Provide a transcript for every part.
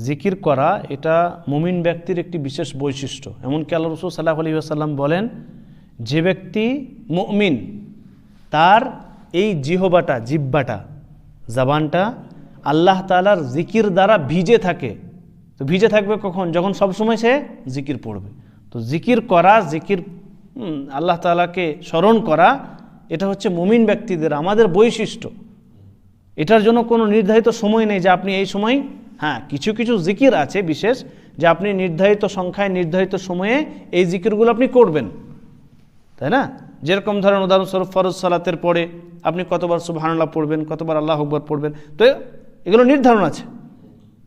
জিকির করা এটা মুমিন ব্যক্তির একটি বিশেষ বৈশিষ্ট্য। এমনকি আল্লাহ রাসূল সাল্লাল্লাহু আলাইহি ওয়াসাল্লাম বলেন, যে ব্যক্তি মুমিন তার এই জিহ্বাটা জবানটা আল্লাহ তাআলার জিকির দ্বারা ভিজে থাকে। তো ভিজে থাকবে কখন? যখন সবসময় সে জিকির পড়বে। তো জিকির করা, আল্লাহ তাআলাকে স্মরণ করা, এটা হচ্ছে মুমিন ব্যক্তিদের আমাদের বৈশিষ্ট্য। এটার জন্য কোনো নির্ধারিত সময় নেই যে আপনি এই সময়, হ্যাঁ কিছু কিছু জিকির আছে বিশেষ, যে আপনি নির্ধারিত সংখ্যায় নির্ধারিত সময়ে এই জিকিরগুলো আপনি করবেন, তাই না? যেরকম ধরেন উদাহরণস্বরূপ ফরজ সালাতের পরে আপনি কতবার সুবহানাল্লাহ পড়বেন, কতবার আল্লাহু আকবার পড়বেন, তো এগুলো নির্ধারণ আছে,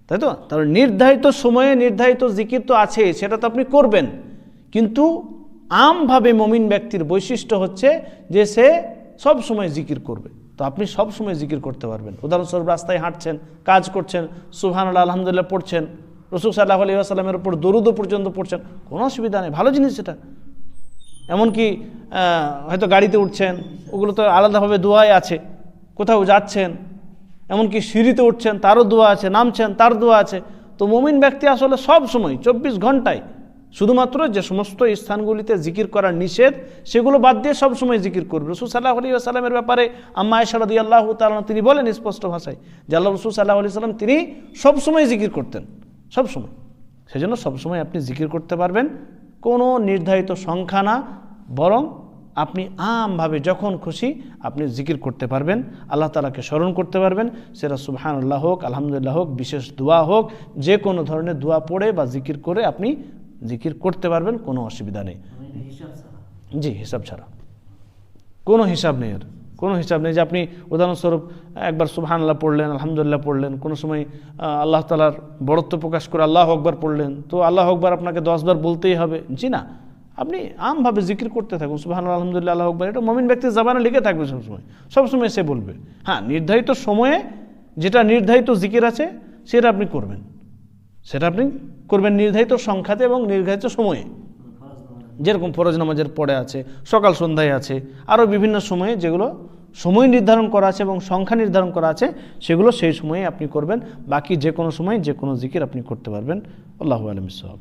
তাই তো? তাহলে নির্ধারিত সময়ে নির্ধারিত জিকির তো আছে, সেটা তো আপনি করবেন। কিন্তু আমভাবে মুমিন ব্যক্তির বৈশিষ্ট্য হচ্ছে যে সে সব সময় জিকির করবে। তো আপনি সব সময় জিকির করতে পারবেন। উদাহরণস্বরূপ রাস্তায় হাঁটছেন, কাজ করছেন, সুবহানাল্লাহ আলহামদুলিল্লাহ পড়ছেন, রাসূল সাল্লাল্লাহু আলাইহি ওয়াসাল্লামের উপর দরুদ পর্যন্ত পড়ছেন, কোনো অসুবিধা নেই, ভালো জিনিস সেটা। এমনকি হয়তো গাড়িতে উঠছেন, ওগুলো তো আলাদাভাবে দোয়াই আছে। কোথাও যাচ্ছেন, এমনকি সিঁড়িতে উঠছেন, তারও দোয়া আছে, নামছেন তার দোয়া আছে। তো মুমিন ব্যক্তি আসলে সব সময় 24 ঘন্টায়, শুধুমাত্র যে সমস্ত স্থানগুলিতে জিকির করা নিষেধ সেগুলো বাদ দিয়ে সব সময় জিকির করবে। রাসূল সাল্লাল্লাহু আলাইহি ওয়াসাল্লামের ব্যাপারে আম্মা আয়েশা রাদিয়াল্লাহু তাআলা তিনি বলেন স্পষ্ট ভাষায় যে আল্লাহ রাসূল সাল্লাল্লাহু আলাইহি ওয়াসাল্লাম তিনি সব সময় জিকির করতেন, সব সময়। সেজন্য সব সময় আপনি জিকির করতে পারবেন, কোনো নির্ধারিত সংখ্যা না, বরং আপনি আমভাবে যখন খুশি আপনি জিকির করতে পারবেন, আল্লাহ তাআলাকে স্মরণ করতে পারবেন। সেটা সুবহানাল্লাহ হোক, আলহামদুলিল্লাহ হোক, বিশেষ দোয়া হোক, যে কোনো ধরনের দোয়া পড়ে বা জিকির করে আপনি জিকির করতে পারবেন, কোনো অসুবিধা নেই। জি, হিসাব ছাড়া, কোনো হিসাব নেই, এর কোনো হিসাব নেই। যে আপনি উদাহরণস্বরূপ একবার সুবহানাল্লাহ পড়লেন, আলহামদুলিল্লাহ পড়লেন, কোনো সময় আল্লাহ তাআলার বড়ত্ব প্রকাশ করে আল্লাহু আকবার পড়লেন, তো আল্লাহু আকবার আপনাকে 10 বার বলতেই হবে, জি না। আপনি আমভাবে জিকির করতে থাকুন, সুবহানাল্লাহ আলহামদুলিল্লাহ আল্লাহু আকবার, এটা মুমিন ব্যক্তির জবানে লিখে থাকবে সবসময় সে বলবে। হ্যাঁ, নির্ধারিত সময়ে যেটা নির্ধারিত জিকির আছে সেটা আপনি করবেন, নির্ধারিত সংখ্যাতে এবং নির্ধারিত সময়ে। যেরকম ফরজ নামাজের পরে আছে, সকাল সন্ধ্যায় আছে, আরও বিভিন্ন সময়ে যেগুলো সময় নির্ধারণ করা আছে এবং সংখ্যা নির্ধারণ করা আছে সেগুলো সেই সময়ে আপনি করবেন। বাকি যে কোনো সময় যে কোনো জিকির আপনি করতে পারবেন। আল্লাহু আ'লাম বিস-সাওয়াব।